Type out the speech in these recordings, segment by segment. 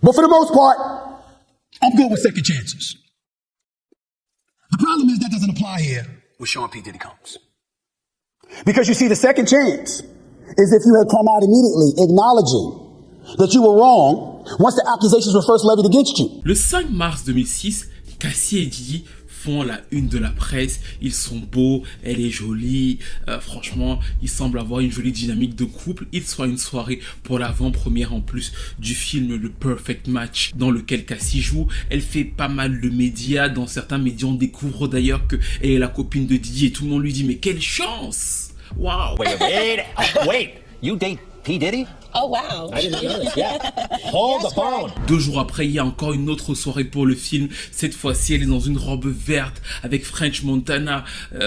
But for the most part, I'm good with second chances. The problem is that doesn't apply here with Sean P. Diddy Combs. Because you see, the second chance is if you had come out immediately acknowledging that you were wrong once the accusations were first levied against you. Le 5 mars 2006, Cassie et Diddy font la une de la presse, ils sont beaux, elle est jolie, franchement, ils semblent avoir une jolie dynamique de couple. Ils sont à une soirée pour l'avant-première en plus du film Le Perfect Match dans lequel Cassie joue. Elle fait pas mal de médias, dans certains médias on découvre d'ailleurs qu'elle est la copine de Diddy et tout le monde lui dit mais quelle chance! Waouh! Wait, you date P. Diddy? Oh wow. I didn't know this, yeah. Hold the phone. 2 jours après, il y a encore une autre soirée pour le film. Cette fois-ci, elle est dans une robe verte avec French Montana.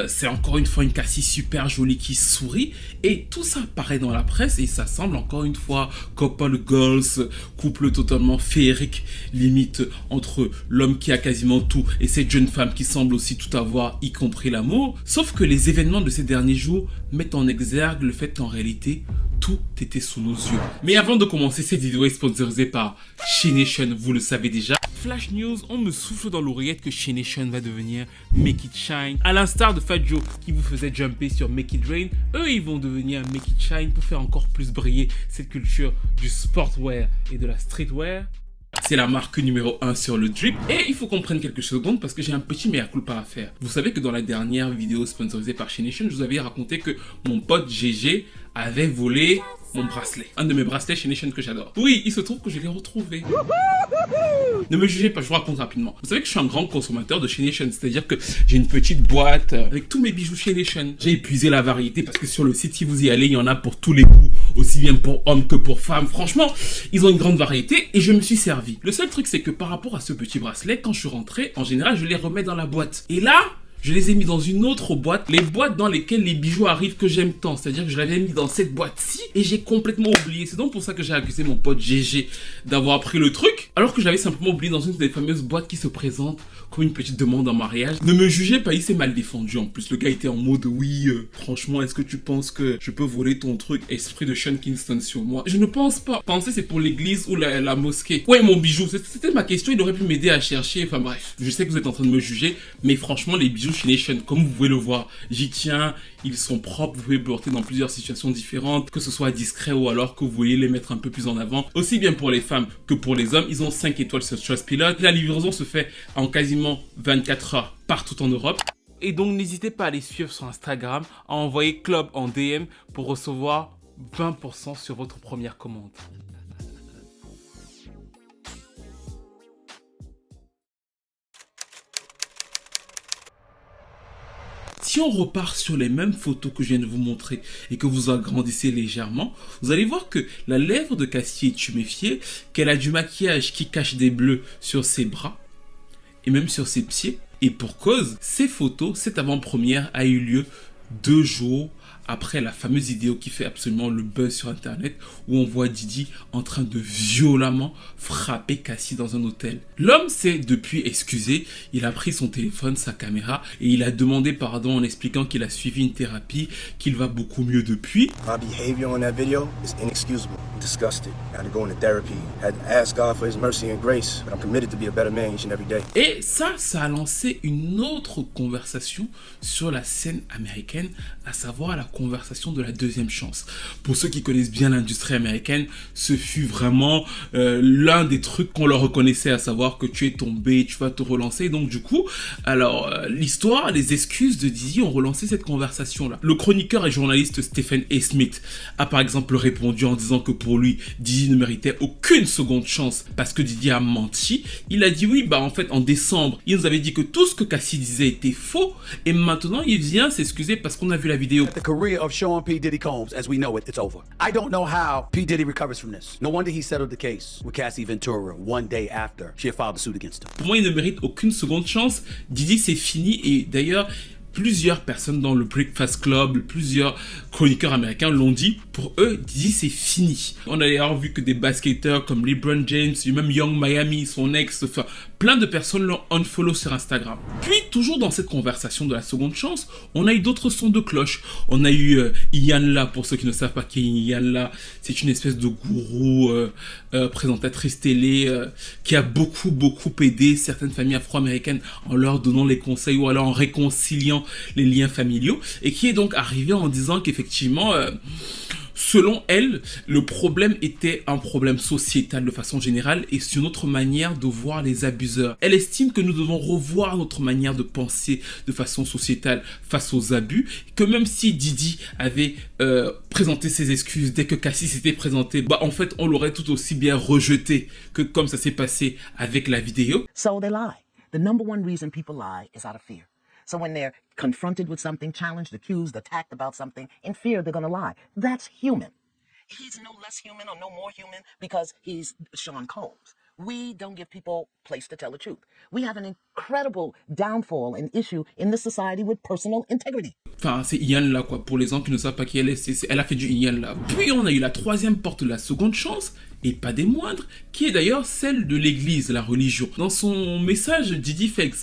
C'est encore une fois une Cassie super jolie qui sourit. Et tout ça apparaît dans la presse et ça semble encore une fois couple girls, couple totalement féerique, limite entre l'homme qui a quasiment tout et cette jeune femme qui semble aussi tout avoir, y compris l'amour. Sauf que les événements de ces derniers jours mettent en exergue le fait qu'en réalité, tout était sous nos yeux. Mais avant de commencer, cette vidéo est sponsorisée par She Nation, vous le savez déjà. Flash News, on me souffle dans l'oreillette que She Nation va devenir Make It Shine. À l'instar de Fat Joe qui vous faisait jumper sur Make It Rain, eux ils vont devenir Make It Shine pour faire encore plus briller cette culture du sportwear et de la streetwear. C'est la marque numéro 1 sur le drip. Et il faut qu'on prenne quelques secondes parce que j'ai un petit mea culpa à faire. Vous savez que dans la dernière vidéo sponsorisée par She Nation, je vous avais raconté que mon pote GG avait volé mon bracelet. Un de mes bracelets She Nation que j'adore. Oui, il se trouve que je l'ai retrouvé. Ne me jugez pas, je vous raconte rapidement. Vous savez que je suis un grand consommateur de She Nation, c'est-à-dire que j'ai une petite boîte avec tous mes bijoux She Nation. J'ai épuisé la variété parce que sur le site, si vous y allez, il y en a pour tous les goûts, aussi bien pour hommes que pour femmes. Franchement, ils ont une grande variété et je me suis servi. Le seul truc, c'est que par rapport à ce petit bracelet, quand je suis rentré, en général, je les remets dans la boîte. Et là, je les ai mis dans une autre boîte, les boîtes dans lesquelles les bijoux arrivent que j'aime tant. C'est-à-dire que je l'avais mis dans cette boîte-ci et j'ai complètement oublié. C'est donc pour ça que j'ai accusé mon pote GG d'avoir pris le truc, alors que j'avais simplement oublié dans une des fameuses boîtes qui se présentent comme une petite demande en mariage. Ne me jugez pas, il s'est mal défendu en plus. Le gars était en mode oui, franchement, est-ce que tu penses que je peux voler ton truc? Esprit de Sean Kingston sur moi. Je ne pense pas. Penser c'est pour l'église ou la mosquée. Ouais, mon bijou, c'était ma question, il aurait pu m'aider à chercher. Enfin bref, je sais que vous êtes en train de me juger, mais franchement, les bijoux She Nation, comme vous pouvez le voir, j'y tiens, ils sont propres, vous pouvez les porter dans plusieurs situations différentes, que ce soit discret ou alors que vous voulez les mettre un peu plus en avant, aussi bien pour les femmes que pour les hommes. Ils ont 5 étoiles sur Trustpilot. La livraison se fait en quasiment 24 heures partout en Europe. Et donc n'hésitez pas à les suivre sur Instagram, à envoyer Club en DM pour recevoir 20% sur votre première commande. Si on repart sur les mêmes photos que je viens de vous montrer et que vous agrandissez légèrement, vous allez voir que la lèvre de Cassie est tuméfiée, qu'elle a du maquillage qui cache des bleus sur ses bras et même sur ses pieds. Et pour cause, ces photos, cette avant-première a eu lieu 2 jours après la fameuse vidéo qui fait absolument le buzz sur internet où on voit Diddy en train de violemment frapper Cassie dans un hôtel. L'homme s'est depuis excusé, il a pris son téléphone, sa caméra et il a demandé pardon en expliquant qu'il a suivi une thérapie, qu'il va beaucoup mieux depuis. My behavior on that video is inexcusable. I'm disgusted. I had to go into therapy. I had to ask God for his mercy and grace, but I'm committed to be a better man each and every day. Et ça a lancé une autre conversation sur la scène américaine, à savoir la conversation de la deuxième chance. Pour ceux qui connaissent bien l'industrie américaine, ce fut vraiment l'un des trucs qu'on leur reconnaissait, à savoir que tu es tombé, tu vas te relancer. Donc du coup, alors l'histoire, les excuses de Diddy ont relancé cette conversation-là. Le chroniqueur et journaliste Stephen A. Smith a par exemple répondu en disant que pour lui, Diddy ne méritait aucune seconde chance parce que Diddy a menti. Il a dit oui, bah en fait en décembre, il nous avait dit que tout ce que Cassie disait était faux et maintenant il vient s'excuser parce qu'on a vu la vidéo. The career of Sean P. Diddy Combs, as we know it, it's over. I don't know how P. Diddy recovers from this. No wonder he settled the case with Cassie Ventura one day after she had filed a suit against him. Pour moi, il ne mérite aucune seconde chance. Diddy, c'est fini et d'ailleurs, Plusieurs personnes dans le Breakfast Club, plusieurs chroniqueurs américains l'ont dit. Pour eux, Didi, c'est fini. On a d'ailleurs vu que des basketteurs comme LeBron James, même Young Miami, son ex, enfin, plein de personnes l'ont unfollow sur Instagram. Puis, toujours dans cette conversation de la seconde chance, on a eu d'autres sons de cloche. On a eu Iyanla, pour ceux qui ne savent pas qui est Iyanla, c'est une espèce de gourou, présentatrice télé, qui a beaucoup aidé certaines familles afro-américaines en leur donnant les conseils ou alors en réconciliant les liens familiaux, et qui est donc arrivée en disant qu'effectivement, selon elle, le problème était un problème sociétal de façon générale et c'est une autre manière de voir les abuseurs. Elle estime que nous devons revoir notre manière de penser de façon sociétale face aux abus, que même si Didi avait présenté ses excuses dès que Cassie s'était présenté, bah en fait on l'aurait tout aussi bien rejeté que comme ça s'est passé avec la vidéo. So they lie. The number one reason people lie is out of fear. So when they're confronted with something, challenged, accused, attacked about something, in fear, they're going to lie. That's human. He's no less human or no more human because he's Sean Combs. We don't give people place to tell the truth. We have an incredible downfall and issue in this society with personal integrity. Enfin, c'est Iyanla, quoi. Pour les gens qui ne savent pas qui elle est, elle a fait du Iyanla. Puis on a eu la troisième porte de la seconde chance, et pas des moindres, qui est d'ailleurs celle de l'église, la religion. Dans son message, Didi fait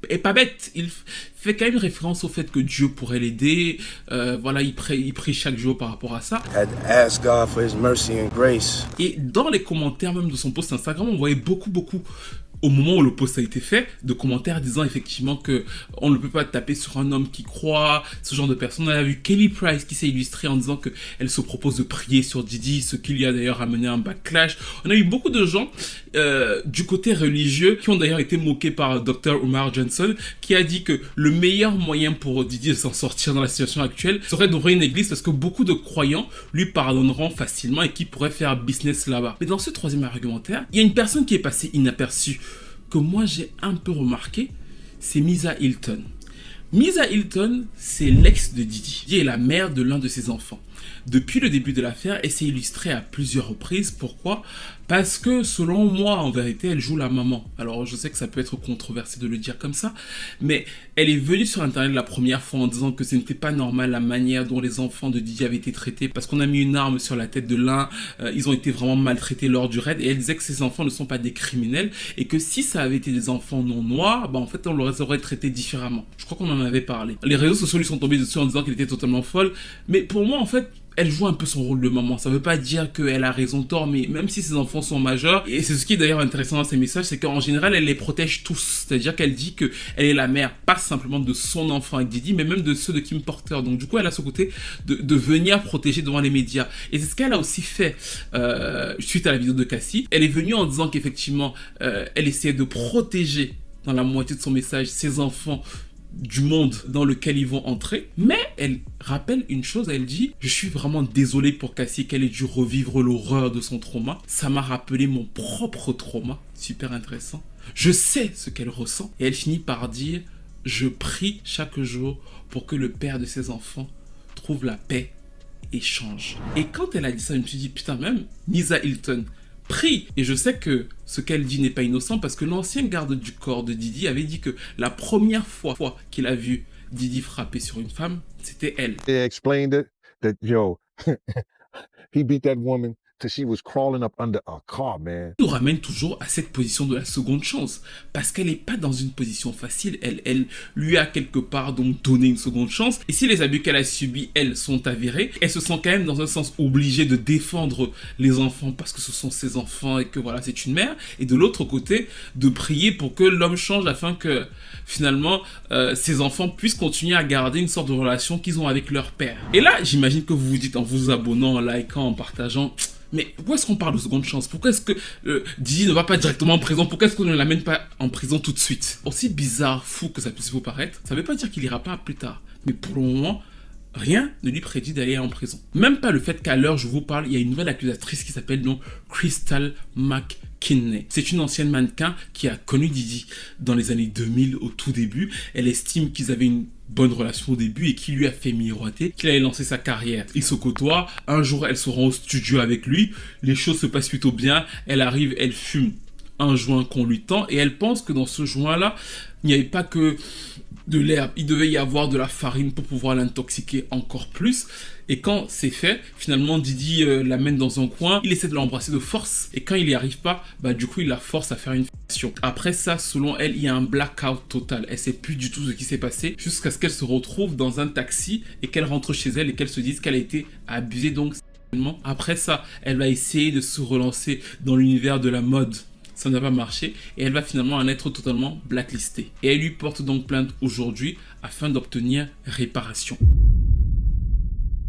est pas bête, il fait quand même référence au fait que Dieu pourrait l'aider, voilà, il prie chaque jour par rapport à ça. Had to ask God for his mercy and grace. Et dans les commentaires même de son post Instagram, on voyait beaucoup, au moment où le post a été fait, de commentaires disant effectivement que on ne peut pas taper sur un homme qui croit, ce genre de personnes. On a vu Kelly Price qui s'est illustrée en disant qu'elle se propose de prier sur Didi, ce qui lui a d'ailleurs amené un backlash. On a eu beaucoup de gens du côté religieux qui ont d'ailleurs été moqués par Dr. Umar Johnson, qui a dit que le meilleur moyen pour Didi de s'en sortir dans la situation actuelle serait d'ouvrir une église parce que beaucoup de croyants lui pardonneront facilement et qui pourraient faire business là-bas. Mais dans ce troisième argumentaire, il y a une personne qui est passée inaperçue, que moi j'ai un peu remarqué, c'est Misa Hilton. Misa Hilton, c'est l'ex de Didi. Didi est la mère de l'un de ses enfants. Depuis le début de l'affaire, elle s'est illustrée à plusieurs reprises. Pourquoi ? Parce que selon moi, en vérité, elle joue la maman. Alors je sais que ça peut être controversé de le dire comme ça, mais elle est venue sur internet la première fois en disant que ce n'était pas normal la manière dont les enfants de Didi avaient été traités, parce qu'on a mis une arme sur la tête de l'un, ils ont été vraiment maltraités lors du raid, et elle disait que ces enfants ne sont pas des criminels, et que si ça avait été des enfants non noirs, bah en fait on les aurait traités différemment. Je crois qu'on en avait parlé. Les réseaux sociaux lui sont tombés dessus en disant qu'elle était totalement folle, mais pour moi en fait, elle joue un peu son rôle de maman. Ça veut pas dire qu'elle a raison tort, mais même si ses enfants sont majeurs, et c'est ce qui est d'ailleurs intéressant dans ses messages, c'est qu'en général, elle les protège tous. C'est-à-dire qu'elle dit qu'elle est la mère, pas simplement de son enfant avec Didi, mais même de ceux de Kim Porter. Donc du coup, elle a ce côté de venir protéger devant les médias. Et c'est ce qu'elle a aussi fait suite à la vidéo de Cassie. Elle est venue en disant qu'effectivement, elle essayait de protéger, dans la moitié de son message, ses enfants du monde dans lequel ils vont entrer, mais elle rappelle une chose, elle dit « Je suis vraiment désolée pour Cassie qu'elle ait dû revivre l'horreur de son trauma. Ça m'a rappelé mon propre trauma. » Super intéressant. Je sais ce qu'elle ressent. Et elle finit par dire « Je prie chaque jour pour que le père de ses enfants trouve la paix et change. » Et quand elle a dit ça, je me suis dit « Putain, même Misa Hilton prie. » Et je sais que ce qu'elle dit n'est pas innocent parce que l'ancien garde du corps de Didi avait dit que la première fois qu'il a vu Didi frapper sur une femme, c'était elle. They explained it that, yo, he beat that woman till she was crawling up under a car, man. Nous ramène toujours à cette position de la seconde chance parce qu'elle n'est pas dans une position facile. Elle lui a quelque part donc donné une seconde chance. Et si les abus qu'elle a subis, elles, sont avérés, elle se sent quand même dans un sens obligée de défendre les enfants parce que ce sont ses enfants et que voilà, c'est une mère. Et de l'autre côté, de prier pour que l'homme change afin que finalement ses enfants puissent continuer à garder une sorte de relation qu'ils ont avec leur père. Et là, j'imagine que vous vous dites en vous abonnant, en likant, en partageant... Mais pourquoi est-ce qu'on parle de seconde chance? Pourquoi est-ce que Didi ne va pas directement en prison? Pourquoi est-ce qu'on ne l'amène pas en prison tout de suite? Aussi bizarre, fou que ça puisse vous paraître, ça ne veut pas dire qu'il ira pas plus tard. Mais pour le moment, rien ne lui prédit d'aller en prison. Même pas le fait qu'à l'heure je vous parle, il y a une nouvelle accusatrice qui s'appelle donc Crystal McKinney. C'est une ancienne mannequin qui a connu Didi dans les années 2000 au tout début. Elle estime qu'ils avaient une bonne relation au début et qui lui a fait miroiter qu'il allait lancer sa carrière. Ils se côtoient, un jour elle se rend au studio avec lui, les choses se passent plutôt bien, elle arrive, elle fume un joint qu'on lui tend et elle pense que dans ce joint là, il n'y avait pas que de l'herbe, il devait y avoir de la farine pour pouvoir l'intoxiquer encore plus. Et quand c'est fait, finalement Didi l'amène dans un coin, il essaie de l'embrasser de force, et quand il n'y arrive pas, du coup il la force à faire une fellation. Après ça, selon elle, il y a un blackout total, elle sait plus du tout ce qui s'est passé, jusqu'à ce qu'elle se retrouve dans un taxi, et qu'elle rentre chez elle, et qu'elle se dise qu'elle a été abusée, donc après ça, elle va essayer de se relancer dans l'univers de la mode. Ça n'a pas marché et elle va finalement en être totalement blacklistée. Et elle lui porte donc plainte aujourd'hui afin d'obtenir réparation.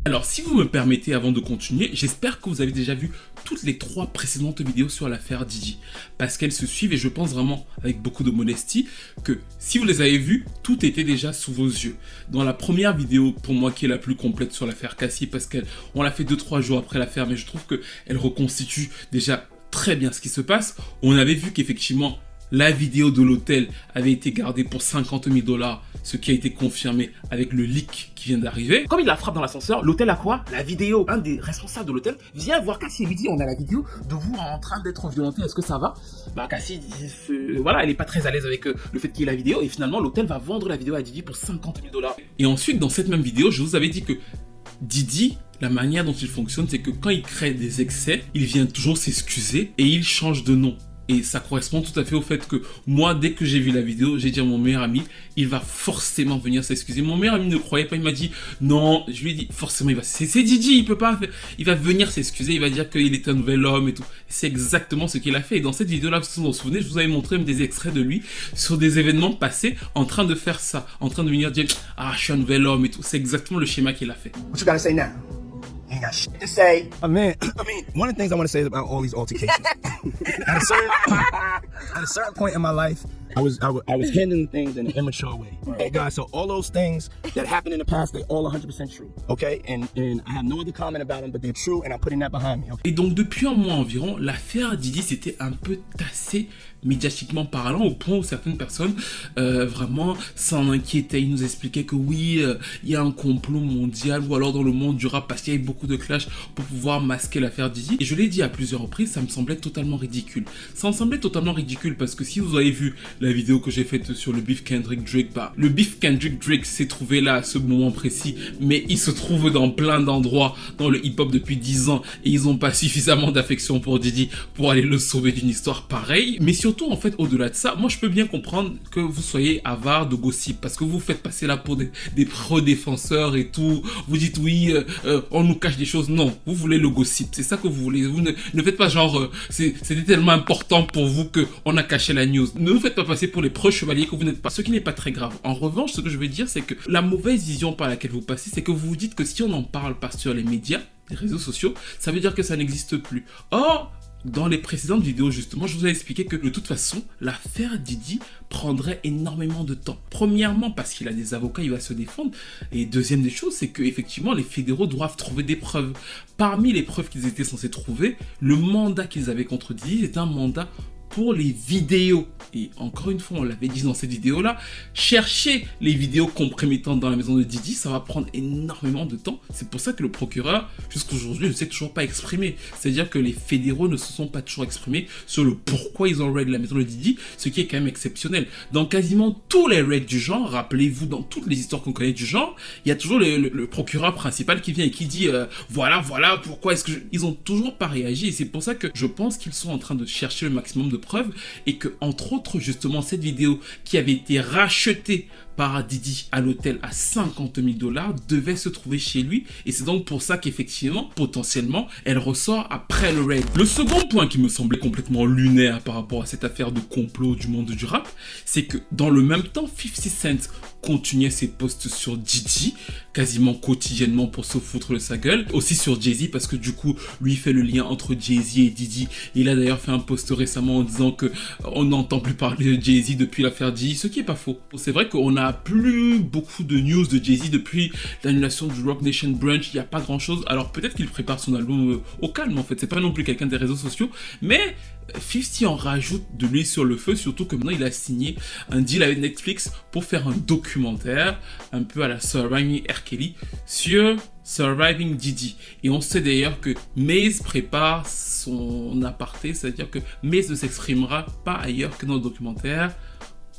Alors, si vous me permettez, avant de continuer, j'espère que vous avez déjà vu toutes les 3 précédentes vidéos sur l'affaire Didi. Parce qu'elles se suivent et je pense vraiment, avec beaucoup de modestie, que si vous les avez vues, tout était déjà sous vos yeux. Dans la première vidéo, pour moi, qui est la plus complète sur l'affaire Cassie, parce qu'on l'a fait 2-3 jours après l'affaire, mais je trouve qu'elle reconstitue déjà très bien ce qui se passe. On avait vu qu'effectivement, la vidéo de l'hôtel avait été gardée pour 50 000 $, ce qui a été confirmé avec le leak qui vient d'arriver. Comme il la frappe dans l'ascenseur, l'hôtel a quoi? La vidéo. Un des responsables de l'hôtel vient voir Cassie et lui dit: on a la vidéo de vous en train d'être violenté, est-ce que ça va? Cassie, voilà, elle n'est pas très à l'aise avec le fait qu'il y ait la vidéo, et finalement l'hôtel va vendre la vidéo à Didi pour 50 000 $. Et ensuite, dans cette même vidéo, je vous avais dit que Didi, la manière dont il fonctionne, c'est que quand il crée des excès, il vient toujours s'excuser et il change de nom. Et ça correspond tout à fait au fait que moi, dès que j'ai vu la vidéo, j'ai dit à mon meilleur ami, il va forcément venir s'excuser. Mon meilleur ami ne croyait pas, il m'a dit non, je lui ai dit forcément il va, c'est Didi, il peut pas, il va venir s'excuser, il va dire qu'il est un nouvel homme et tout. C'est exactement ce qu'il a fait. Et dans cette vidéo-là, si vous vous en souvenez, je vous avais montré des extraits de lui sur des événements passés en train de faire ça, en train de venir dire je suis un nouvel homme et tout. C'est exactement le schéma qu'il a fait. What you gotta say now? You ain't got shit to say. Man, one of the things I want to say about all these altercations. at a certain point in my life, I was handling things in an immature way. Hey guys, so all those things that happened in the past, they're all 100% true. Okay? And I have no other comment about them, but they're true, and I'm putting that behind me. Okay? Et donc depuis un mois environ, l'affaire Didi s'était un peu tassée médiatiquement parlant, au point où certaines personnes vraiment s'en inquiétaient. Ils nous expliquaient que oui, il y a un complot mondial, ou alors dans le monde du rap, parce qu'il y avait beaucoup de clash pour pouvoir masquer l'affaire Didi. Et je l'ai dit à plusieurs reprises, ça me semblait totalement ridicule. Ça me semblait totalement ridicule parce que si vous avez vu la vidéo que j'ai faite sur le beef Kendrick Drake, le beef Kendrick Drake s'est trouvé là à ce moment précis, mais il se trouve dans plein d'endroits dans le hip-hop depuis 10 ans et ils n'ont pas suffisamment d'affection pour Didi pour aller le sauver d'une histoire pareille. Mais surtout, en fait, au-delà de ça, moi je peux bien comprendre que vous soyez avare de gossip parce que vous faites passer là pour des pro-défenseurs et tout. Vous dites oui, on nous cache des choses. Non, vous voulez le gossip, c'est ça que vous voulez. Vous ne faites pas genre c'était tellement important pour vous que on a caché la news. Ne vous faites pas passer pour les pro-chevaliers que vous n'êtes pas, ce qui n'est pas très grave. En revanche, ce que je veux dire, c'est que la mauvaise vision par laquelle vous passez, c'est que vous vous dites que si on n'en parle pas sur les médias, les réseaux sociaux, ça veut dire que ça n'existe plus. Or, dans les précédentes vidéos, justement, je vous ai expliqué que de toute façon, l'affaire Didi prendrait énormément de temps. Premièrement, parce qu'il a des avocats, il va se défendre. Et deuxième des choses, c'est qu'effectivement, les fédéraux doivent trouver des preuves. Parmi les preuves qu'ils étaient censés trouver, le mandat qu'ils avaient contre Didi est un mandat pour les vidéos. Et encore une fois, on l'avait dit dans cette vidéo-là, chercher les vidéos compromettantes dans la maison de Didi, ça va prendre énormément de temps. C'est pour ça que le procureur, jusqu'aujourd'hui, ne s'est toujours pas exprimé. C'est-à-dire que les fédéraux ne se sont pas toujours exprimés sur le pourquoi ils ont raid la maison de Didi, ce qui est quand même exceptionnel. Dans quasiment tous les raids du genre, rappelez-vous, dans toutes les histoires qu'on connaît du genre, il y a toujours le procureur principal qui vient et qui dit voilà, pourquoi est-ce que ils ont toujours pas réagi. Et c'est pour ça que je pense qu'ils sont en train de chercher le maximum de preuves et que, entre autres, justement, cette vidéo qui avait été rachetée par Didi à l'hôtel à 50 000 $ devait se trouver chez lui, et c'est donc pour ça qu'effectivement, potentiellement, elle ressort après le raid. Le second point qui me semblait complètement lunaire par rapport à cette affaire de complot du monde du rap, c'est que dans le même temps, 50 Cent continuait ses posts sur Didi, quasiment quotidiennement pour se foutre de sa gueule, aussi sur Jay-Z parce que du coup, lui fait le lien entre Jay-Z et Didi. Il a d'ailleurs fait un post récemment en disant que on n'entend plus parler de Jay-Z depuis l'affaire Didi, ce qui est pas faux. C'est vrai qu'on a plus beaucoup de news de Jay-Z depuis l'annulation du Roc Nation Brunch, il n'y a pas grand chose. Alors peut-être qu'il prépare son album au calme en fait, c'est pas non plus quelqu'un des réseaux sociaux, mais 50 en rajoute de l'huile sur le feu, surtout que maintenant il a signé un deal avec Netflix pour faire un documentaire un peu à la Surviving R. Kelly sur Surviving Didi. Et on sait d'ailleurs que Maze prépare son aparté, c'est-à-dire que Maze ne s'exprimera pas ailleurs que dans le documentaire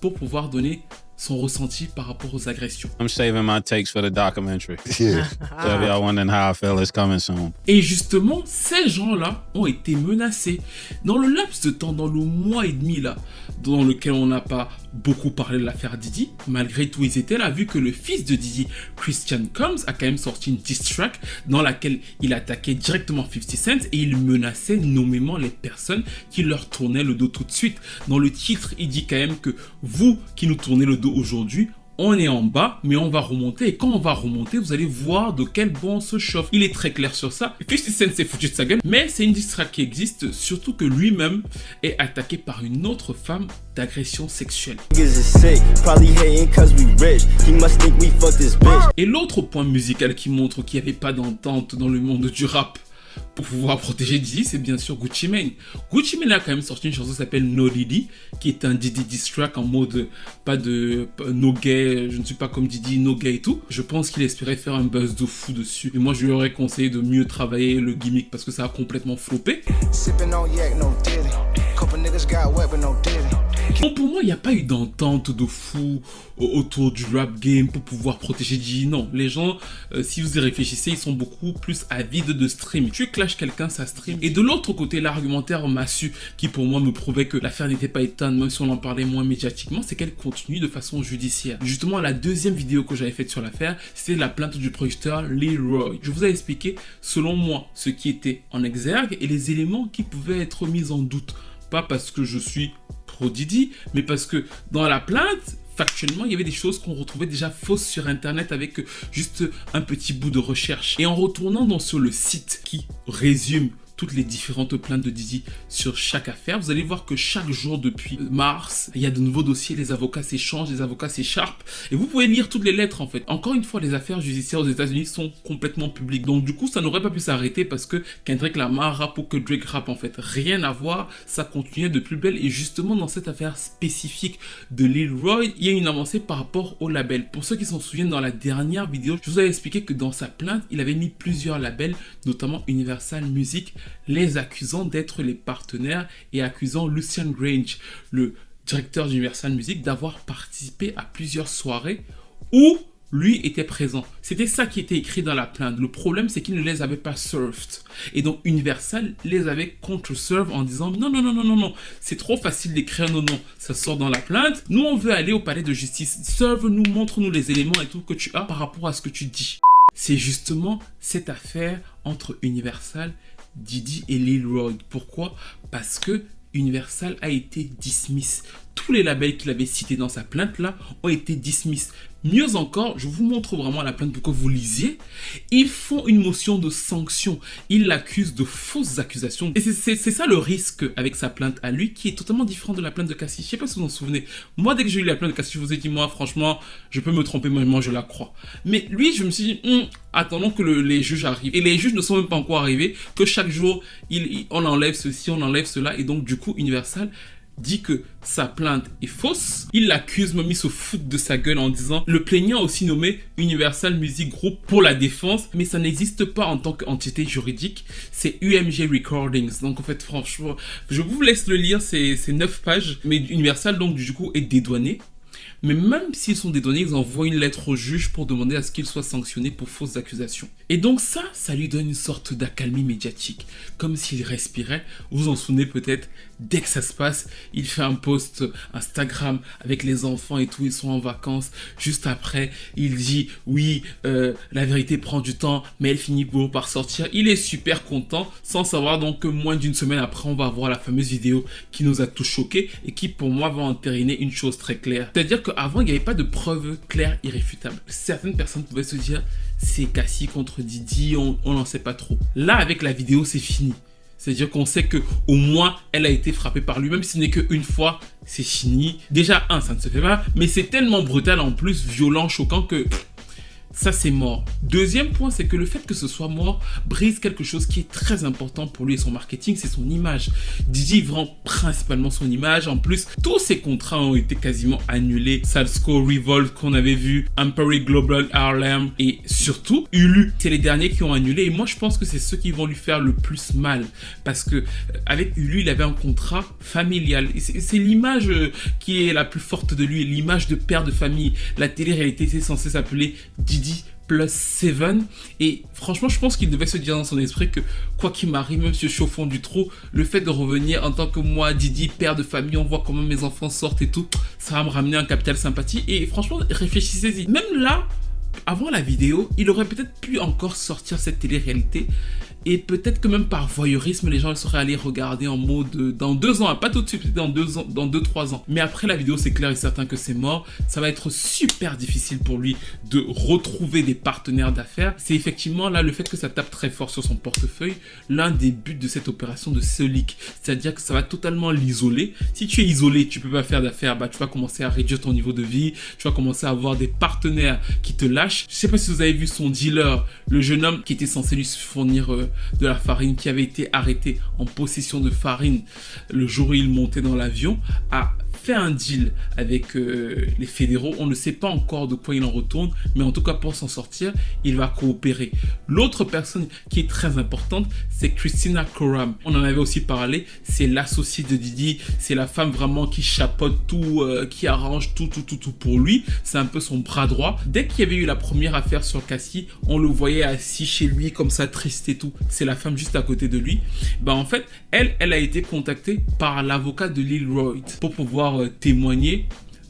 pour pouvoir donner son ressenti par rapport aux agressions. I'm saving my takes for the documentary. Yeah. So if y'all wondering how I feel, it's coming soon. Et justement, ces gens-là ont été menacés. Dans le laps de temps, dans le mois et demi là, dans lequel on n'a pas beaucoup parlé de l'affaire Diddy, malgré tout ils étaient là, vu que le fils de Diddy, Christian Combs, a quand même sorti une diss track dans laquelle il attaquait directement 50 Cent et il menaçait nommément les personnes qui leur tournaient le dos tout de suite. Dans le titre, il dit quand même que vous qui nous tournez le dos aujourd'hui, on est en bas, mais on va remonter. Et quand on va remonter, vous allez voir de quel bois on se chauffe. Il est très clair sur ça. 50 Cent s'est foutu de sa gueule, mais c'est une diss track qui existe, surtout que lui-même est attaqué par une autre femme d'agression sexuelle. Et l'autre point musical qui montre qu'il n'y avait pas d'entente dans le monde du rap pour pouvoir protéger Diddy, c'est bien sûr Gucci Mane. Gucci Mane a quand même sorti une chanson qui s'appelle No Diddy, qui est un Diddy diss track en mode no gay, je ne suis pas comme Diddy, no gay et tout. Je pense qu'il espérait faire un buzz de fou dessus. Et moi, je lui aurais conseillé de mieux travailler le gimmick parce que ça a complètement floppé. Bon, pour moi, il n'y a pas eu d'entente de fou autour du rap game pour pouvoir protéger Diddy. Non, les gens, si vous y réfléchissez, ils sont beaucoup plus avides de stream. Tu clashes quelqu'un, ça stream. Et de l'autre côté, l'argumentaire massu qui pour moi me prouvait que l'affaire n'était pas éteinte, même si on en parlait moins médiatiquement, c'est qu'elle continue de façon judiciaire. Justement, la deuxième vidéo que j'avais faite sur l'affaire, c'était la plainte du producteur Leroy. Je vous ai expliqué, selon moi, ce qui était en exergue et les éléments qui pouvaient être mis en doute. Pas parce que je suis pro Diddy, mais parce que dans la plainte, factuellement, il y avait des choses qu'on retrouvait déjà fausses sur internet avec juste un petit bout de recherche. Et en retournant sur le site qui résume toutes les différentes plaintes de Diddy sur chaque affaire, vous allez voir que chaque jour depuis mars, il y a de nouveaux dossiers, les avocats s'échangent, les avocats s'écharpent, et vous pouvez lire toutes les lettres en fait. Encore une fois, les affaires judiciaires aux États-Unis sont complètement publiques, donc du coup, ça n'aurait pas pu s'arrêter parce que Kendrick Lamar rappe ou que Drake rappe en fait. Rien à voir, ça continuait de plus belle, et justement dans cette affaire spécifique de Leroy, il y a une avancée par rapport au label. Pour ceux qui s'en souviennent, dans la dernière vidéo, je vous avais expliqué que dans sa plainte, il avait mis plusieurs labels, notamment Universal Music, les accusant d'être les partenaires et accusant Lucian Grange, le directeur d'Universal Music, d'avoir participé à plusieurs soirées où lui était présent. C'était ça qui était écrit dans la plainte. Le problème, c'est qu'il ne les avait pas served. Et donc Universal les avait contre-serve en disant non, c'est trop facile d'écrire nos noms. Ça sort dans la plainte. Nous, on veut aller au palais de justice. Serve-nous, montre-nous les éléments et tout que tu as par rapport à ce que tu dis. C'est justement cette affaire entre Universal, Diddy et Leroy. Pourquoi? Parce que Universal a été dismiss. Tous les labels qu'il avait cités dans sa plainte là ont été dismiss. Mieux encore, je vous montre vraiment la plainte pour que vous lisiez. Ils font une motion de sanction. Ils l'accusent de fausses accusations. Et c'est ça le risque avec sa plainte à lui, qui est totalement différent de la plainte de Cassie. Je sais pas si vous vous en souvenez. Moi, dès que j'ai eu la plainte de Cassie, je vous ai dit, moi, franchement, je peux me tromper, mais moi, je la crois. Mais lui, je me suis dit, attendons que les juges arrivent. Et les juges ne sont même pas encore arrivés, que chaque jour, on enlève ceci, on enlève cela. Et donc, du coup, Universal dit que sa plainte est fausse. Il l'accuse, même il se fout de sa gueule en disant le plaignant a aussi nommé Universal Music Group pour la défense, mais ça n'existe pas en tant qu'entité juridique, c'est UMG Recordings. Donc en fait, franchement, je vous laisse le lire, c'est 9 pages, mais Universal donc du coup est dédouané. Mais même s'ils sont dédouanés, ils envoient une lettre au juge pour demander à ce qu'ils soient sanctionnés pour fausses accusations. Et donc ça lui donne une sorte d'accalmie médiatique, comme s'il respirait. Vous vous en souvenez peut-être, dès que ça se passe, il fait un post Instagram avec les enfants et tout, ils sont en vacances. Juste après, il dit oui, la vérité prend du temps, mais elle finit par sortir. Il est super content, sans savoir donc que moins d'une semaine après, on va voir la fameuse vidéo qui nous a tous choqués et qui pour moi va entériner une chose très claire. C'est-à-dire qu'avant, il n'y avait pas de preuves claires, irréfutables. Certaines personnes pouvaient se dire c'est Cassie contre Diddy, on n'en sait pas trop. Là, avec la vidéo, c'est fini. C'est-à-dire qu'on sait que au moins elle a été frappée par lui, même si ce n'est qu'une fois, c'est fini. Déjà, ça ne se fait pas, mais c'est tellement brutal en plus, violent, choquant que ça c'est mort. Deuxième point, c'est que le fait que ce soit mort brise quelque chose qui est très important pour lui et son marketing, c'est son image. Didi vend principalement son image. En plus, tous ses contrats ont été quasiment annulés. Salsco, Revolt qu'on avait vu, Empire Global, Harlem et surtout Hulu. C'est les derniers qui ont annulé et moi je pense que c'est ceux qui vont lui faire le plus mal parce que avec Hulu, il avait un contrat familial. C'est l'image qui est la plus forte de lui, l'image de père de famille. La télé-réalité était censée s'appeler Didi Plus 7 et franchement je pense qu'il devait se dire dans son esprit que quoi qu'il m'arrive, même si je suis au fond du trou, le fait de revenir en tant que moi, Didi, père de famille, on voit comment mes enfants sortent et tout, ça va me ramener un capital sympathie et franchement réfléchissez-y. Même là, avant la vidéo, il aurait peut-être pu encore sortir cette télé-réalité et peut-être que même par voyeurisme, les gens seraient allés regarder en mode dans 2 ans, pas tout de suite, peut-être dans 2 ans, dans 2-3 ans. Mais après la vidéo, c'est clair et certain que c'est mort. Ça va être super difficile pour lui de retrouver des partenaires d'affaires. C'est effectivement là le fait que ça tape très fort sur son portefeuille, l'un des buts de cette opération de ce leak. C'est-à-dire que ça va totalement l'isoler. Si tu es isolé, tu peux pas faire d'affaires, bah tu vas commencer à réduire ton niveau de vie, tu vas commencer à avoir des partenaires qui te lâchent. Je sais pas si vous avez vu son dealer, le jeune homme qui était censé lui fournir de la farine, qui avait été arrêté en possession de farine le jour où il montait dans l'avion, a fait un deal avec les fédéraux. On ne sait pas encore de quoi il en retourne, mais en tout cas pour s'en sortir, il va coopérer. L'autre personne qui est très importante, c'est Christina Coram. On en avait aussi parlé, c'est l'associée de Didi, c'est la femme vraiment qui chapeaute tout, qui arrange tout pour lui. C'est un peu son bras droit. Dès qu'il y avait eu la première affaire sur Cassie, on le voyait assis chez lui comme ça, triste et tout. C'est la femme juste à côté de lui. Ben en fait, elle a été contactée par l'avocat de Lil Royd pour pouvoir témoigner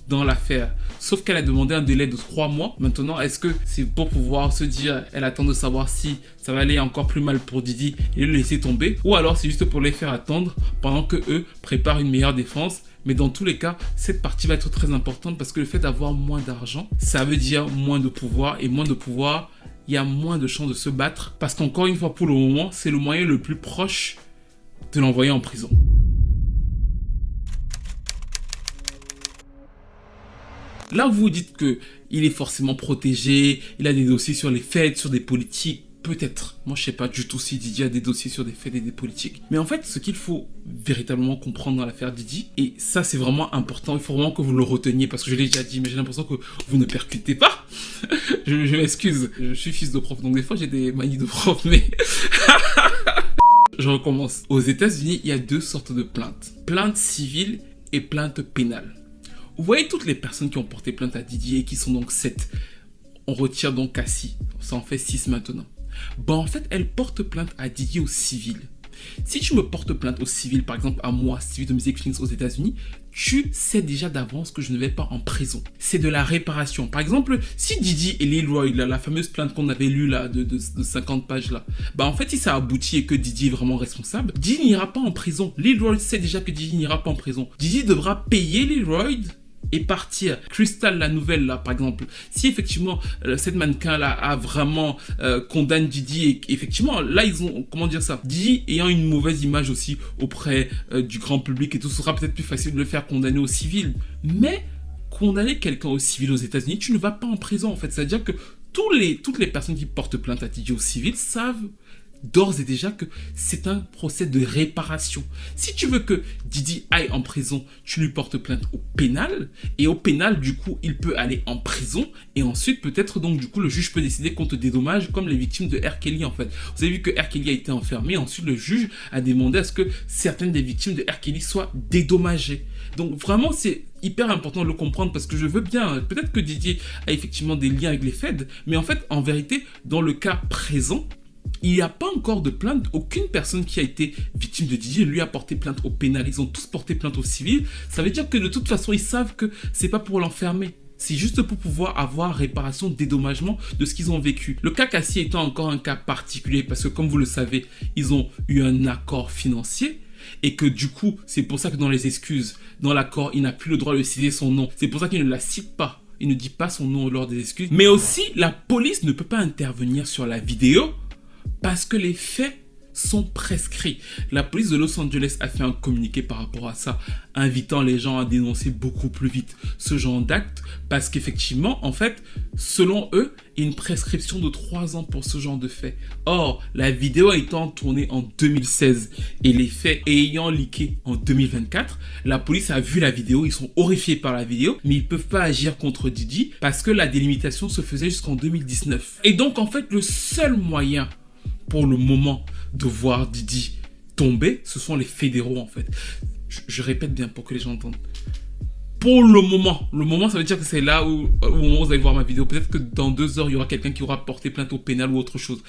dans l'affaire. Sauf qu'elle a demandé un délai de 3 mois. Maintenant, est-ce que c'est pour pouvoir se dire, elle attend de savoir si ça va aller encore plus mal pour Didi et le laisser tomber, ou alors c'est juste pour les faire attendre pendant que eux préparent une meilleure défense. Mais dans tous les cas, cette partie va être très importante parce que le fait d'avoir moins d'argent, ça veut dire moins de pouvoir, et moins de pouvoir, il y a moins de chances de se battre parce qu'encore une fois, pour le moment, c'est le moyen le plus proche de l'envoyer en prison. Là, vous vous dites que il est forcément protégé, il a des dossiers sur les faits, sur des politiques, peut-être. Moi, je sais pas du tout si Didi a des dossiers sur des faits et des politiques. Mais en fait, ce qu'il faut véritablement comprendre dans l'affaire Didi, et ça, c'est vraiment important, il faut vraiment que vous le reteniez, parce que je l'ai déjà dit, mais j'ai l'impression que vous ne percutez pas. je m'excuse, je suis fils de prof, donc des fois, j'ai des manies de prof, mais... Je recommence. Aux États-Unis, il y a 2 sortes de plaintes. Plainte civile et plainte pénale. Vous voyez toutes les personnes qui ont porté plainte à Didi et qui sont donc 7. On retire donc Cassie. Ça en fait 6 maintenant. Bon, en fait, elle porte plainte à Didi au civil. Si tu me portes plainte au civil, par exemple à moi, Stevie de Music Flings aux États-Unis, tu sais déjà d'avance que je ne vais pas en prison. C'est de la réparation. Par exemple, si Didi et Lil Roy, la fameuse plainte qu'on avait lue là, de 50 pages là, bah en fait, si ça aboutit et que Didi est vraiment responsable, Didi n'ira pas en prison. Lil Roy sait déjà que Didi n'ira pas en prison. Didi devra payer Lil Roy et partir. Crystal, la nouvelle là, par exemple, si effectivement cette mannequin là a vraiment condamné Didi et effectivement là ils ont, comment dire ça, Didi ayant une mauvaise image aussi auprès du grand public et tout, ce sera peut-être plus facile de le faire condamner au civil. Mais condamner quelqu'un au civil aux États-Unis, tu ne vas pas en prison en fait. C'est-à-dire que toutes les personnes qui portent plainte à Didi au civil savent d'ores et déjà que c'est un procès de réparation. Si tu veux que Didi aille en prison, tu lui portes plainte au pénal, et au pénal, du coup, il peut aller en prison, et ensuite, peut-être, donc, du coup, le juge peut décider qu'on te dédommage, comme les victimes de R. Kelly, en fait. Vous avez vu que R. Kelly a été enfermé, ensuite, le juge a demandé à ce que certaines des victimes de R. Kelly soient dédommagées. Donc, vraiment, c'est hyper important de le comprendre, parce que je veux bien, peut-être que Didi a effectivement des liens avec les Feds, mais en fait, en vérité, dans le cas présent, il n'y a pas encore de plainte. Aucune personne qui a été victime de Didi lui a porté plainte au pénal. Ils ont tous porté plainte au civil. Ça veut dire que de toute façon, ils savent que c'est pas pour l'enfermer. C'est juste pour pouvoir avoir réparation, dédommagement de ce qu'ils ont vécu. Le cas Cassie étant encore un cas particulier parce que, comme vous le savez, ils ont eu un accord financier. Et que du coup, c'est pour ça que dans les excuses, dans l'accord, il n'a plus le droit de citer son nom. C'est pour ça qu'il ne la cite pas. Il ne dit pas son nom lors des excuses. Mais aussi, la police ne peut pas intervenir sur la vidéo parce que les faits sont prescrits. La police de Los Angeles a fait un communiqué par rapport à ça, invitant les gens à dénoncer beaucoup plus vite ce genre d'actes, parce qu'effectivement, en fait, selon eux, il y a une prescription de 3 ans pour ce genre de fait. Or, la vidéo étant tournée en 2016 et les faits ayant leaké en 2024, la police a vu la vidéo, ils sont horrifiés par la vidéo, mais ils peuvent pas agir contre Diddy parce que la délimitation se faisait jusqu'en 2019. Et donc, en fait, le seul moyen pour le moment de voir Diddy tomber, ce sont les fédéraux, en fait. Je répète bien pour que les gens entendent. Pour le moment, ça veut dire que c'est là où, au moment où vous allez voir ma vidéo. Peut-être que dans 2 heures, il y aura quelqu'un qui aura porté plainte au pénal ou autre chose.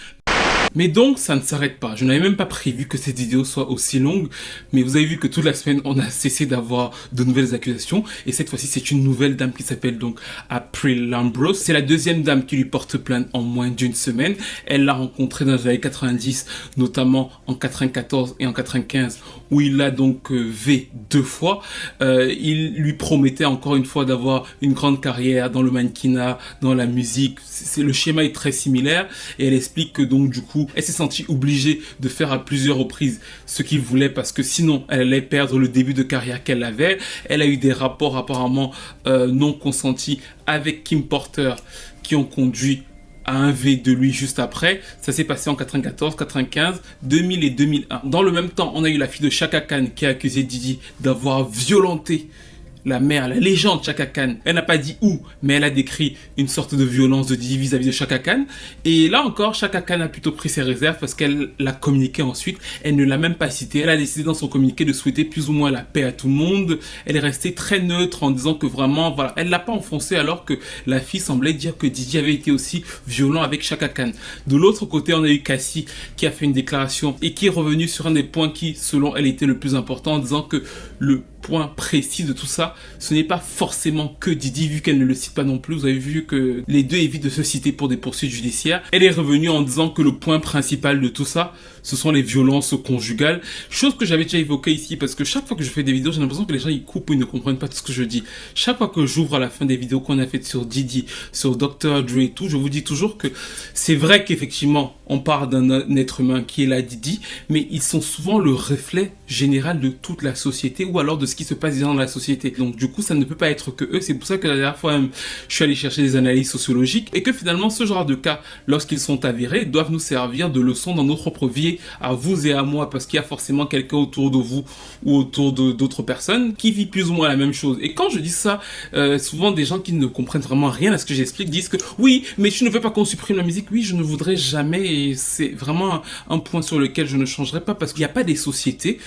Mais donc, ça ne s'arrête pas. Je n'avais même pas prévu que cette vidéo soit aussi longue, mais vous avez vu que toute la semaine, on a cessé d'avoir de nouvelles accusations, et cette fois-ci, c'est une nouvelle dame qui s'appelle donc April Ambrose. C'est la deuxième dame qui lui porte plainte en moins d'une semaine. Elle l'a rencontré dans les années 90, notamment en 94 et en 95, où il l'a donc V 2 fois. Il lui promettait encore une fois d'avoir une grande carrière dans le mannequinat, dans la musique. Le schéma est très similaire, et elle explique que donc, du coup, elle s'est sentie obligée de faire à plusieurs reprises ce qu'il voulait parce que sinon elle allait perdre le début de carrière qu'elle avait. Elle a eu des rapports apparemment non consentis avec Kim Porter qui ont conduit à un V de lui juste après. Ça s'est passé en 94, 95, 2000 et 2001. Dans le même temps, on a eu la fille de Chaka Khan qui a accusé Diddy d'avoir violenté la mère, la légende Chaka Khan. Elle n'a pas dit où, mais elle a décrit une sorte de violence de Diddy vis-à-vis de Chaka Khan. Et là encore, Chaka Khan a plutôt pris ses réserves parce qu'elle l'a communiqué ensuite. Elle ne l'a même pas cité. Elle a décidé dans son communiqué de souhaiter plus ou moins la paix à tout le monde. Elle est restée très neutre en disant que vraiment, voilà, elle l'a pas enfoncé alors que la fille semblait dire que Diddy avait été aussi violent avec Chaka Khan. De l'autre côté, on a eu Cassie qui a fait une déclaration et qui est revenue sur un des points qui, selon elle, était le plus important en disant que le point précis de tout ça, ce n'est pas forcément que Diddy, vu qu'elle ne le cite pas non plus. Vous avez vu que les deux évitent de se citer pour des poursuites judiciaires. Elle est revenue en disant que le point principal de tout ça, ce sont les violences conjugales, chose que j'avais déjà évoquée ici, parce que chaque fois que je fais des vidéos, j'ai l'impression que les gens ils coupent ou ils ne comprennent pas tout ce que je dis. Chaque fois que j'ouvre à la fin des vidéos qu'on a faites sur Diddy, sur Dr. Dre et tout, je vous dis toujours que c'est vrai qu'effectivement, on parle d'un être humain qui est là, Diddy, mais ils sont souvent le reflet général de toute la société, ou alors de ce qui se passe dans la société. Donc du coup, ça ne peut pas être que eux. C'est pour ça que la dernière fois, je suis allé chercher des analyses sociologiques, et que finalement, ce genre de cas, lorsqu'ils sont avérés, doivent nous servir de leçon dans nos propres vies, à vous et à moi, parce qu'il y a forcément quelqu'un autour de vous ou autour d'autres personnes qui vit plus ou moins la même chose. Et quand je dis ça, souvent des gens qui ne comprennent vraiment rien à ce que j'explique disent que oui, mais tu ne veux pas qu'on supprime la musique. Oui, je ne voudrais jamais, et c'est vraiment un point sur lequel je ne changerai pas, parce qu'il n'y a pas des sociétés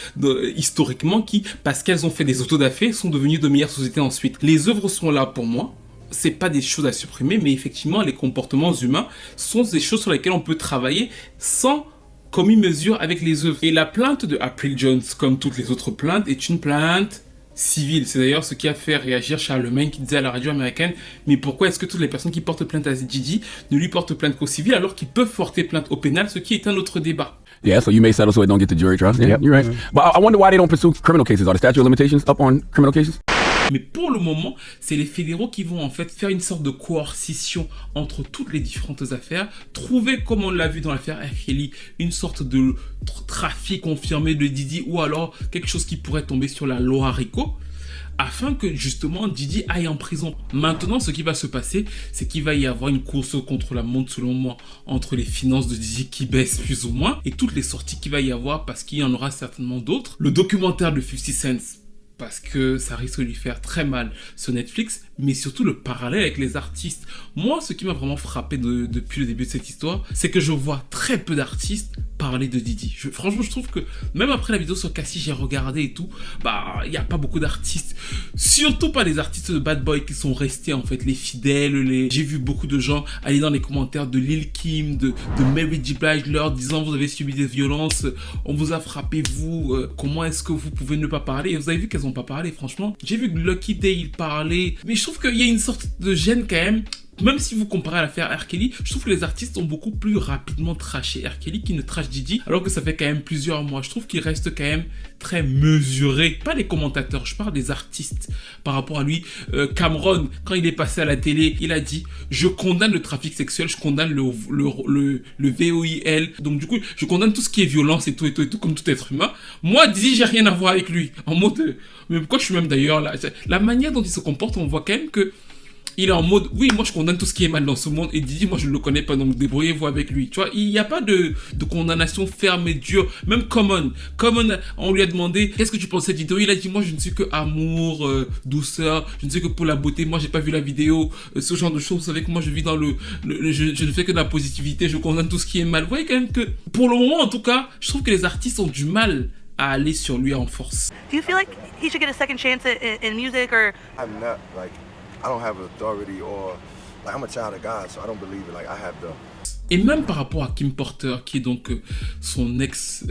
historiquement qui, parce qu'elles ont fait des autodafés, sont devenues de meilleures sociétés ensuite. Les œuvres sont là pour moi. C'est pas des choses à supprimer, mais effectivement, les comportements humains sont des choses sur lesquelles on peut travailler sans commune-mesure avec les œuvres. Et la plainte de April Jones, comme toutes les autres plaintes, est une plainte civile. C'est d'ailleurs ce qui a fait réagir Charlemagne, qui disait à la radio américaine, mais pourquoi est-ce que toutes les personnes qui portent plainte à Diddy ne lui portent plainte qu'au civil alors qu'ils peuvent porter plainte au pénal, ce qui est un autre débat. Yeah, so you may settle so it don't get to jury trials. Yeah, you're right. But I wonder why they don't pursue criminal cases. Are the statute of limitations up on criminal cases? Mais pour le moment, c'est les fédéraux qui vont en fait faire une sorte de coercition entre toutes les différentes affaires, trouver, comme on l'a vu dans l'affaire R. Kelly, une sorte de trafic confirmé de Diddy, ou alors quelque chose qui pourrait tomber sur la loi RICO, afin que justement Diddy aille en prison. Maintenant, ce qui va se passer, c'est qu'il va y avoir une course contre la montre, selon moi, entre les finances de Diddy qui baissent plus ou moins, et toutes les sorties qu'il va y avoir, parce qu'il y en aura certainement d'autres. Le documentaire de 50 Cent, parce que ça risque de lui faire très mal sur Netflix, mais surtout le parallèle avec les artistes. Moi, ce qui m'a vraiment frappé depuis le début de cette histoire, c'est que je vois très peu d'artistes parler de Diddy. Franchement, je trouve que même après la vidéo sur Cassie, j'ai regardé et tout, bah, il n'y a pas beaucoup d'artistes. Surtout pas les artistes de Bad Boy qui sont restés, en fait, les fidèles. J'ai vu beaucoup de gens aller dans les commentaires de Lil Kim, de Mary J. Blige, leur disant vous avez subi des violences, on vous a frappé, vous, comment est-ce que vous pouvez ne pas parler? Et vous avez vu qu'elles n'ont pas parlé, franchement. J'ai vu que Lucky Day, il parlait, mais je trouve qu'il y a une sorte de gêne quand même. même si vous comparez à l'affaire R. Kelly, je trouve que les artistes ont beaucoup plus rapidement trashé R. Kelly qui ne trash Diddy, alors que ça fait quand même plusieurs mois. Je trouve qu'il reste quand même très mesuré. Pas les commentateurs, je parle des artistes par rapport à lui. Cameron, quand il est passé à la télé, il a dit « Je condamne le trafic sexuel, je condamne le VOIL. Donc du coup, je condamne tout ce qui est violence et tout, comme tout être humain. Moi, Diddy, j'ai rien à voir avec lui. » En mode... mais pourquoi je suis même d'ailleurs là? La manière dont il se comporte, on voit quand même que il est en mode, oui, moi je condamne tout ce qui est mal dans ce monde, et Diddy, moi je ne le connais pas, donc débrouillez-vous avec lui. Tu vois, il n'y a pas de condamnation ferme et dure. Même Common, on lui a demandé, qu'est-ce que tu pensais de Diddy? Il a dit, moi je ne suis que amour, douceur, je ne suis que pour la beauté, moi j'ai pas vu la vidéo, ce genre de choses. Vous savez que moi je vis dans je ne fais que de la positivité, je condamne tout ce qui est mal. Vous voyez quand même que, pour le moment en tout cas, je trouve que les artistes ont du mal à aller sur lui en force. Do you feel like he should get a second chance in music, or? I'm not, like, I don't have authority, or like, I'm a child of God, so I don't believe it. Like, I have the... Et même par rapport à Kim Porter, qui est donc son ex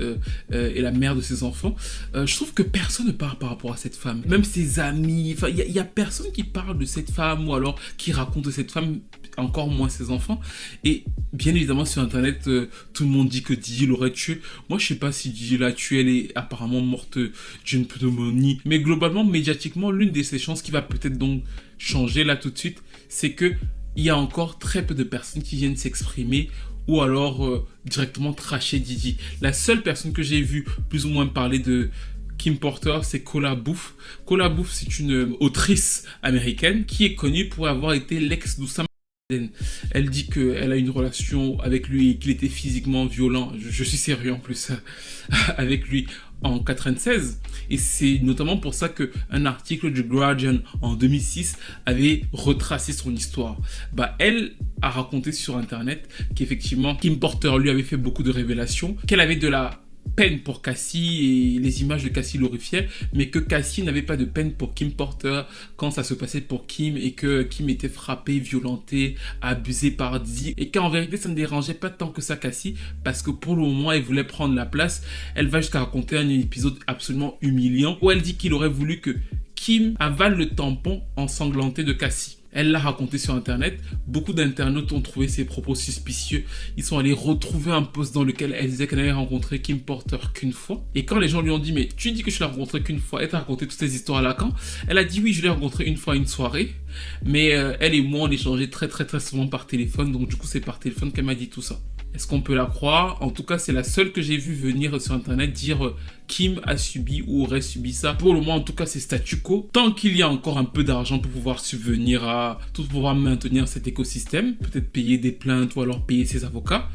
et la mère de ses enfants, je trouve que personne ne parle par rapport à cette femme. Même ses amis, enfin, il y a personne qui parle de cette femme, ou alors qui raconte de cette femme, encore moins ses enfants. Et bien évidemment, sur Internet, tout le monde dit que Diddy l'aurait tué. Moi, je sais pas si Diddy l'a tué, elle est apparemment morte d'une pneumonie. Mais globalement, médiatiquement, l'une de ces chances qui va peut-être donc changer là tout de suite, c'est que il y a encore très peu de personnes qui viennent s'exprimer ou alors directement tracher Diddy. La seule personne que j'ai vue plus ou moins parler de Kim Porter, c'est Kola Booth. Kola Booth, c'est une autrice américaine qui est connue pour avoir été l'ex d'Oussama Ben Laden. Elle dit qu'elle a une relation avec lui et qu'il était physiquement violent. Je suis sérieux en plus avec lui en 96, et c'est notamment pour ça qu'un article du Guardian en 2006 avait retracé son histoire. Elle a raconté sur Internet qu'effectivement Kim Porter lui avait fait beaucoup de révélations, qu'elle avait de la peine pour Cassie et les images de Cassie l'horrifiaient, mais que Cassie n'avait pas de peine pour Kim Porter quand ça se passait pour Kim, et que Kim était frappée, violentée, abusée par Diddy, et qu'en vérité ça ne dérangeait pas tant que ça Cassie, parce que pour le moment elle voulait prendre la place. Elle va jusqu'à raconter un épisode absolument humiliant où elle dit qu'il aurait voulu que Kim avale le tampon ensanglanté de Cassie. Elle l'a raconté sur Internet. Beaucoup d'internautes ont trouvé ses propos suspicieux. Ils sont allés retrouver un post dans lequel elle disait qu'elle n'avait rencontré Kim Porter qu'une fois. Et quand les gens lui ont dit « Mais tu dis que je l'ai rencontré qu'une fois, et t'as raconté toutes ces histoires là quand ?» Elle a dit « Oui, je l'ai rencontré une fois à une soirée. » Mais elle et moi, on échangeait très souvent par téléphone. Donc du coup, c'est par téléphone qu'elle m'a dit tout ça. Est-ce qu'on peut la croire? En tout cas, c'est la seule que j'ai vue venir sur Internet dire Kim a subi ou aurait subi ça. Pour le moment, en tout cas, c'est statu quo. Tant qu'il y a encore un peu d'argent pour pouvoir subvenir à tout, pouvoir maintenir cet écosystème, peut-être payer des plaintes ou alors payer ses avocats,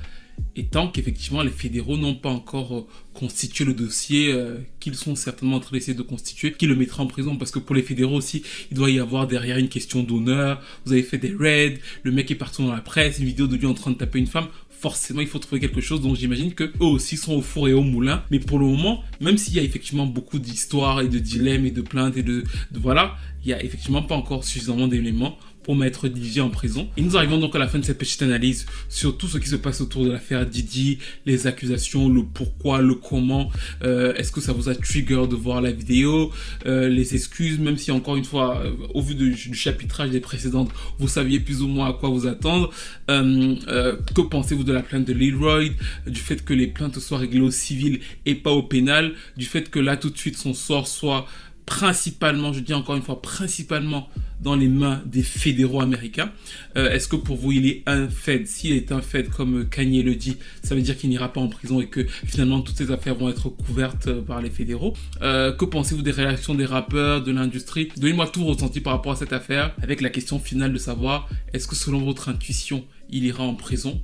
et tant qu'effectivement les fédéraux n'ont pas encore constitué le dossier qu'ils sont certainement en train d'essayer de constituer, qui le mettra en prison, parce que pour les fédéraux aussi, il doit y avoir derrière une question d'honneur. Vous avez fait des raids, le mec est parti dans la presse, une vidéo de lui en train de taper une femme. Forcément, il faut trouver quelque chose, donc j'imagine que eux aussi sont au four et au moulin. Mais pour le moment, même s'il y a effectivement beaucoup d'histoires et de dilemmes et de plaintes et de voilà, il n'y a effectivement pas encore suffisamment d'éléments pour mettre Diddy en prison. Et nous arrivons donc à la fin de cette petite analyse sur tout ce qui se passe autour de l'affaire Diddy, les accusations, le pourquoi, le comment, est-ce que ça vous a trigger de voir la vidéo, les excuses, même si encore une fois, au vu du chapitrage des précédentes, vous saviez plus ou moins à quoi vous attendre. Que pensez-vous de la plainte de Leroy, du fait que les plaintes soient réglées au civil et pas au pénal, du fait que là tout de suite son sort soit principalement, je dis encore une fois, principalement dans les mains des fédéraux américains. Est-ce que pour vous il est un fait? S'il est un fait comme Kanye le dit, ça veut dire qu'il n'ira pas en prison et que finalement toutes ces affaires vont être couvertes par les fédéraux. Que pensez-vous des réactions des rappeurs, de l'industrie? Donnez-moi tout ressenti par rapport à cette affaire, avec la question finale de savoir, est-ce que selon votre intuition il ira en prison,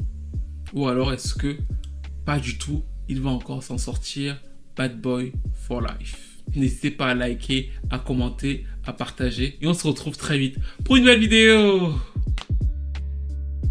ou alors est-ce que pas du tout, il va encore s'en sortir bad boy for life? N'hésitez pas à liker, à commenter, à partager. Et on se retrouve très vite pour une nouvelle vidéo.